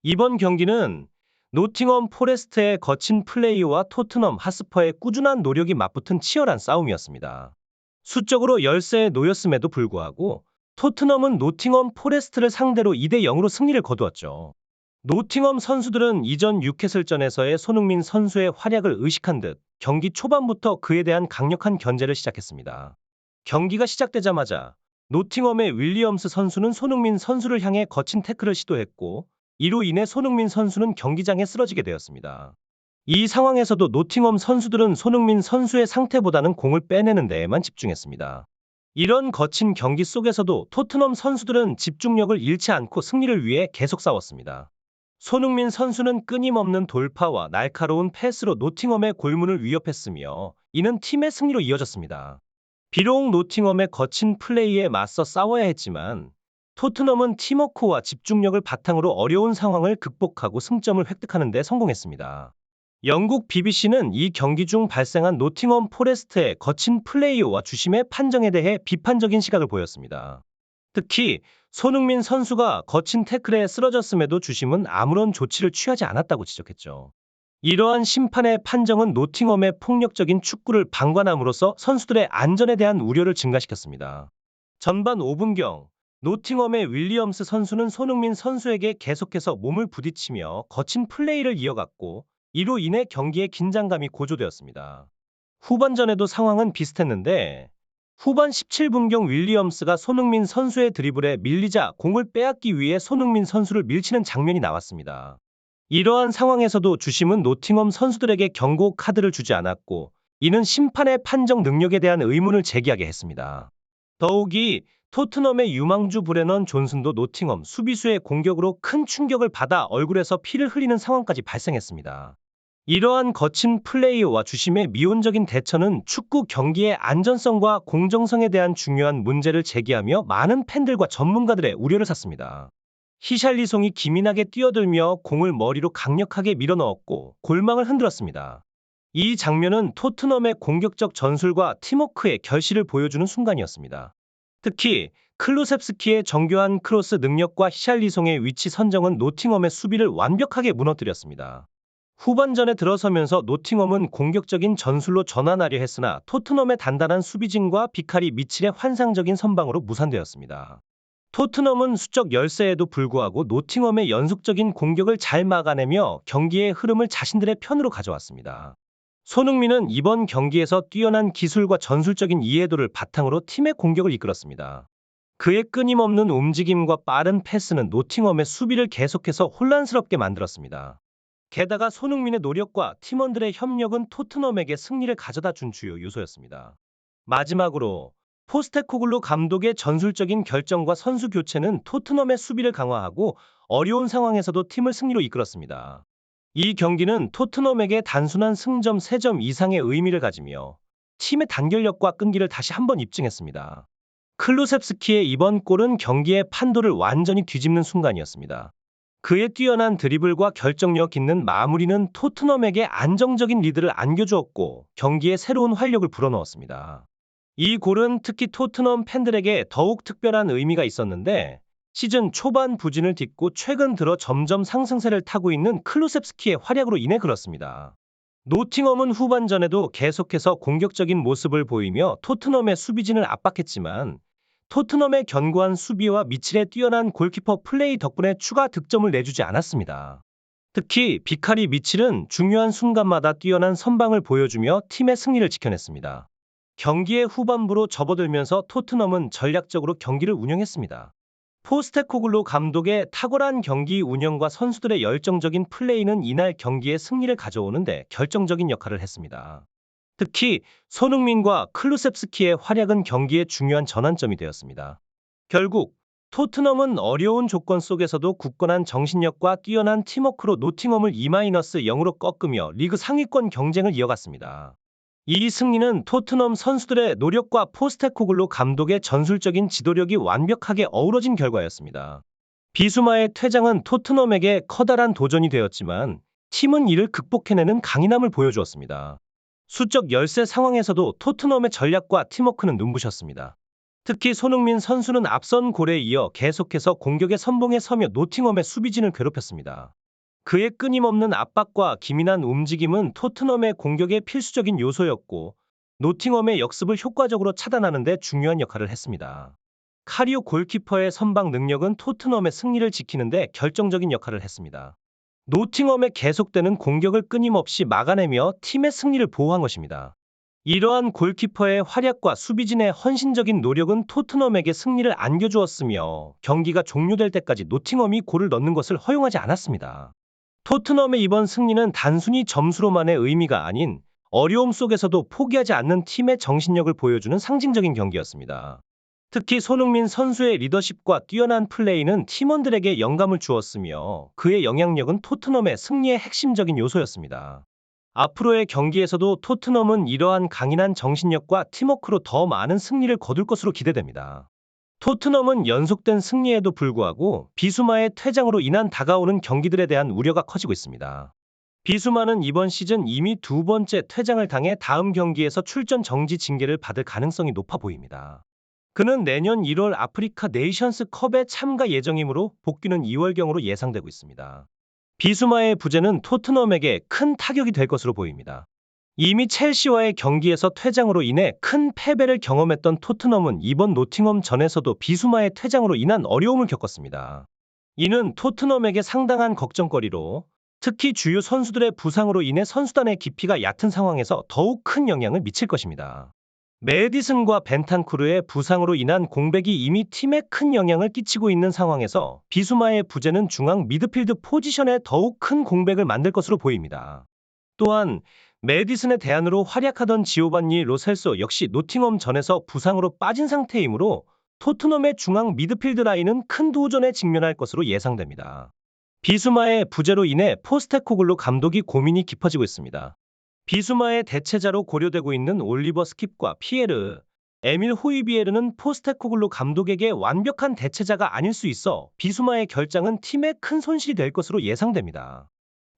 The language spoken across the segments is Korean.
이번 경기는 노팅엄 포레스트의 거친 플레이와 토트넘 하스퍼의 꾸준한 노력이 맞붙은 치열한 싸움이었습니다. 수적으로 열세에 놓였음에도 불구하고 토트넘은 노팅엄 포레스트를 상대로 2대 0으로 승리를 거두었죠. 노팅엄 선수들은 이전 뉴캐슬전에서의 손흥민 선수의 활약을 의식한 듯 경기 초반부터 그에 대한 강력한 견제를 시작했습니다. 경기가 시작되자마자 노팅엄의 윌리엄스 선수는 손흥민 선수를 향해 거친 태클을 시도했고, 이로 인해 손흥민 선수는 경기장에 쓰러지게 되었습니다. 이 상황에서도 노팅엄 선수들은 손흥민 선수의 상태보다는 공을 빼내는 데에만 집중했습니다. 이런 거친 경기 속에서도 토트넘 선수들은 집중력을 잃지 않고 승리를 위해 계속 싸웠습니다. 손흥민 선수는 끊임없는 돌파와 날카로운 패스로 노팅엄의 골문을 위협했으며, 이는 팀의 승리로 이어졌습니다. 비록 노팅엄의 거친 플레이에 맞서 싸워야 했지만 토트넘은 팀워크와 집중력을 바탕으로 어려운 상황을 극복하고 승점을 획득하는 데 성공했습니다. 영국 BBC는 이 경기 중 발생한 노팅엄 포레스트의 거친 플레이와 주심의 판정에 대해 비판적인 시각을 보였습니다. 특히 손흥민 선수가 거친 태클에 쓰러졌음에도 주심은 아무런 조치를 취하지 않았다고 지적했죠. 이러한 심판의 판정은 노팅엄의 폭력적인 축구를 방관함으로써 선수들의 안전에 대한 우려를 증가시켰습니다. 전반 5분경 노팅엄의 윌리엄스 선수는 손흥민 선수에게 계속해서 몸을 부딪히며 거친 플레이를 이어갔고, 이로 인해 경기의 긴장감이 고조되었습니다. 후반전에도 상황은 비슷했는데 후반 17분경 윌리엄스가 손흥민 선수의 드리블에 밀리자 공을 빼앗기 위해 손흥민 선수를 밀치는 장면이 나왔습니다. 이러한 상황에서도 주심은 노팅엄 선수들에게 경고 카드를 주지 않았고, 이는 심판의 판정 능력에 대한 의문을 제기하게 했습니다. 더욱이 토트넘의 유망주 브레넌 존슨도 노팅엄 수비수의 공격으로 큰 충격을 받아 얼굴에서 피를 흘리는 상황까지 발생했습니다. 이러한 거친 플레이와 주심의 미온적인 대처는 축구 경기의 안전성과 공정성에 대한 중요한 문제를 제기하며 많은 팬들과 전문가들의 우려를 샀습니다. 히샬리송이 기민하게 뛰어들며 공을 머리로 강력하게 밀어넣었고 골망을 흔들었습니다. 이 장면은 토트넘의 공격적 전술과 팀워크의 결실을 보여주는 순간이었습니다. 특히 클루셉스키의 정교한 크로스 능력과 히샬리송의 위치 선정은 노팅엄의 수비를 완벽하게 무너뜨렸습니다. 후반전에 들어서면서 노팅엄은 공격적인 전술로 전환하려 했으나 토트넘의 단단한 수비진과 비카리 미칠의 환상적인 선방으로 무산되었습니다. 토트넘은 수적 열세에도 불구하고 노팅엄의 연속적인 공격을 잘 막아내며 경기의 흐름을 자신들의 편으로 가져왔습니다. 손흥민은 이번 경기에서 뛰어난 기술과 전술적인 이해도를 바탕으로 팀의 공격을 이끌었습니다. 그의 끊임없는 움직임과 빠른 패스는 노팅엄의 수비를 계속해서 혼란스럽게 만들었습니다. 게다가 손흥민의 노력과 팀원들의 협력은 토트넘에게 승리를 가져다 준 주요 요소였습니다. 마지막으로 포스테코글루 감독의 전술적인 결정과 선수 교체는 토트넘의 수비를 강화하고 어려운 상황에서도 팀을 승리로 이끌었습니다. 이 경기는 토트넘에게 단순한 승점 3점 이상의 의미를 가지며 팀의 단결력과 끈기를 다시 한번 입증했습니다. 클루셉스키의 이번 골은 경기의 판도를 완전히 뒤집는 순간이었습니다. 그의 뛰어난 드리블과 결정력 있는 마무리는 토트넘에게 안정적인 리드를 안겨주었고 경기에 새로운 활력을 불어넣었습니다. 이 골은 특히 토트넘 팬들에게 더욱 특별한 의미가 있었는데, 시즌 초반 부진을 딛고 최근 들어 점점 상승세를 타고 있는 클루셉스키의 활약으로 인해 그렇습니다. 노팅엄은 후반전에도 계속해서 공격적인 모습을 보이며 토트넘의 수비진을 압박했지만 토트넘의 견고한 수비와 미칠의 뛰어난 골키퍼 플레이 덕분에 추가 득점을 내주지 않았습니다. 특히 비카리 미칠은 중요한 순간마다 뛰어난 선방을 보여주며 팀의 승리를 지켜냈습니다. 경기의 후반부로 접어들면서 토트넘은 전략적으로 경기를 운영했습니다. 포스테코글루 감독의 탁월한 경기 운영과 선수들의 열정적인 플레이는 이날 경기의 승리를 가져오는데 결정적인 역할을 했습니다. 특히 손흥민과 클루셉스키의 활약은 경기의 중요한 전환점이 되었습니다. 결국 토트넘은 어려운 조건 속에서도 굳건한 정신력과 뛰어난 팀워크로 노팅엄을 2-0으로 꺾으며 리그 상위권 경쟁을 이어갔습니다. 이 승리는 토트넘 선수들의 노력과 포스테코글루 감독의 전술적인 지도력이 완벽하게 어우러진 결과였습니다. 비수마의 퇴장은 토트넘에게 커다란 도전이 되었지만 팀은 이를 극복해내는 강인함을 보여주었습니다. 수적 열세 상황에서도 토트넘의 전략과 팀워크는 눈부셨습니다. 특히 손흥민 선수는 앞선 골에 이어 계속해서 공격의 선봉에 서며 노팅엄의 수비진을 괴롭혔습니다. 그의 끊임없는 압박과 기민한 움직임은 토트넘의 공격의 필수적인 요소였고 노팅엄의 역습을 효과적으로 차단하는 데 중요한 역할을 했습니다. 카리오 골키퍼의 선방 능력은 토트넘의 승리를 지키는 데 결정적인 역할을 했습니다. 노팅엄의 계속되는 공격을 끊임없이 막아내며 팀의 승리를 보호한 것입니다. 이러한 골키퍼의 활약과 수비진의 헌신적인 노력은 토트넘에게 승리를 안겨주었으며 경기가 종료될 때까지 노팅엄이 골을 넣는 것을 허용하지 않았습니다. 토트넘의 이번 승리는 단순히 점수로만의 의미가 아닌 어려움 속에서도 포기하지 않는 팀의 정신력을 보여주는 상징적인 경기였습니다. 특히 손흥민 선수의 리더십과 뛰어난 플레이는 팀원들에게 영감을 주었으며 그의 영향력은 토트넘의 승리의 핵심적인 요소였습니다. 앞으로의 경기에서도 토트넘은 이러한 강인한 정신력과 팀워크로 더 많은 승리를 거둘 것으로 기대됩니다. 토트넘은 연속된 승리에도 불구하고 비수마의 퇴장으로 인한 다가오는 경기들에 대한 우려가 커지고 있습니다. 비수마는 이번 시즌 이미 두 번째 퇴장을 당해 다음 경기에서 출전 정지 징계를 받을 가능성이 높아 보입니다. 그는 내년 1월 아프리카 네이션스 컵에 참가 예정이므로 복귀는 2월경으로 예상되고 있습니다. 비수마의 부재는 토트넘에게 큰 타격이 될 것으로 보입니다. 이미 첼시와의 경기에서 퇴장으로 인해 큰 패배를 경험했던 토트넘은 이번 노팅엄전에서도 비수마의 퇴장으로 인한 어려움을 겪었습니다. 이는 토트넘에게 상당한 걱정거리로 특히 주요 선수들의 부상으로 인해 선수단의 깊이가 얕은 상황에서 더욱 큰 영향을 미칠 것입니다. 메디슨과 벤탄쿠르의 부상으로 인한 공백이 이미 팀에 큰 영향을 끼치고 있는 상황에서 비수마의 부재는 중앙 미드필드 포지션에 더욱 큰 공백을 만들 것으로 보입니다. 또한 메디슨의 대안으로 활약하던 지오반니 로셀소 역시 노팅엄전에서 부상으로 빠진 상태이므로 토트넘의 중앙 미드필드 라인은 큰 도전에 직면할 것으로 예상됩니다. 비수마의 부재로 인해 포스테코글루 감독이 고민이 깊어지고 있습니다. 비수마의 대체자로 고려되고 있는 올리버 스킵과 피에르, 에밀 호이비에르는 포스테코글루 감독에게 완벽한 대체자가 아닐 수 있어 비수마의 결장은 팀에 큰 손실이 될 것으로 예상됩니다.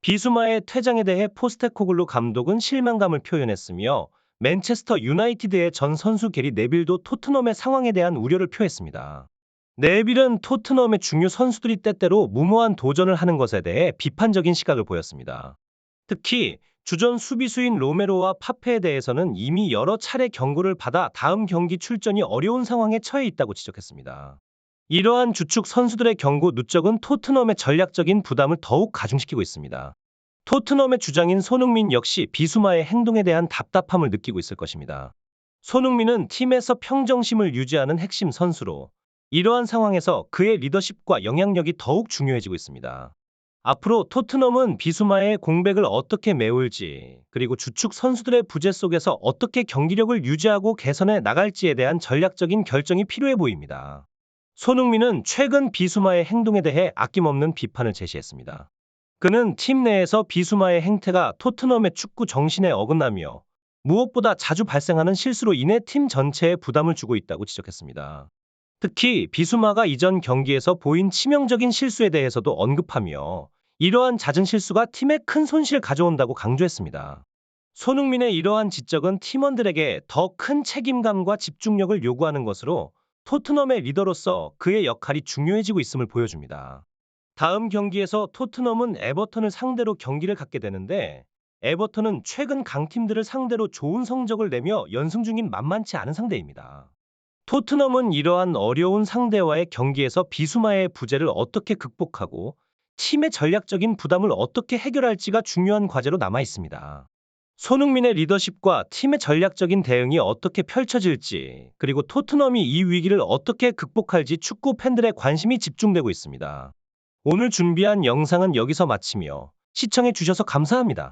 비수마의 퇴장에 대해 포스테코글루 감독은 실망감을 표현했으며 맨체스터 유나이티드의 전 선수 게리 네빌도 토트넘의 상황에 대한 우려를 표했습니다. 네빌은 토트넘의 중요 선수들이 때때로 무모한 도전을 하는 것에 대해 비판적인 시각을 보였습니다. 특히 주전 수비수인 로메로와 파페에 대해서는 이미 여러 차례 경고를 받아 다음 경기 출전이 어려운 상황에 처해 있다고 지적했습니다. 이러한 주축 선수들의 경고 누적은 토트넘의 전략적인 부담을 더욱 가중시키고 있습니다. 토트넘의 주장인 손흥민 역시 비수마의 행동에 대한 답답함을 느끼고 있을 것입니다. 손흥민은 팀에서 평정심을 유지하는 핵심 선수로 이러한 상황에서 그의 리더십과 영향력이 더욱 중요해지고 있습니다. 앞으로 토트넘은 비수마의 공백을 어떻게 메울지, 그리고 주축 선수들의 부재 속에서 어떻게 경기력을 유지하고 개선해 나갈지에 대한 전략적인 결정이 필요해 보입니다. 손흥민은 최근 비수마의 행동에 대해 아낌없는 비판을 제시했습니다. 그는 팀 내에서 비수마의 행태가 토트넘의 축구 정신에 어긋나며 무엇보다 자주 발생하는 실수로 인해 팀 전체에 부담을 주고 있다고 지적했습니다. 특히 비수마가 이전 경기에서 보인 치명적인 실수에 대해서도 언급하며 이러한 잦은 실수가 팀에 큰 손실을 가져온다고 강조했습니다. 손흥민의 이러한 지적은 팀원들에게 더 큰 책임감과 집중력을 요구하는 것으로 토트넘의 리더로서 그의 역할이 중요해지고 있음을 보여줍니다. 다음 경기에서 토트넘은 에버턴을 상대로 경기를 갖게 되는데 에버턴은 최근 강팀들을 상대로 좋은 성적을 내며 연승 중인 만만치 않은 상대입니다. 토트넘은 이러한 어려운 상대와의 경기에서 비수마의 부재를 어떻게 극복하고 팀의 전략적인 부담을 어떻게 해결할지가 중요한 과제로 남아 있습니다. 손흥민의 리더십과 팀의 전략적인 대응이 어떻게 펼쳐질지, 그리고 토트넘이 이 위기를 어떻게 극복할지 축구 팬들의 관심이 집중되고 있습니다. 오늘 준비한 영상은 여기서 마치며 시청해 주셔서 감사합니다.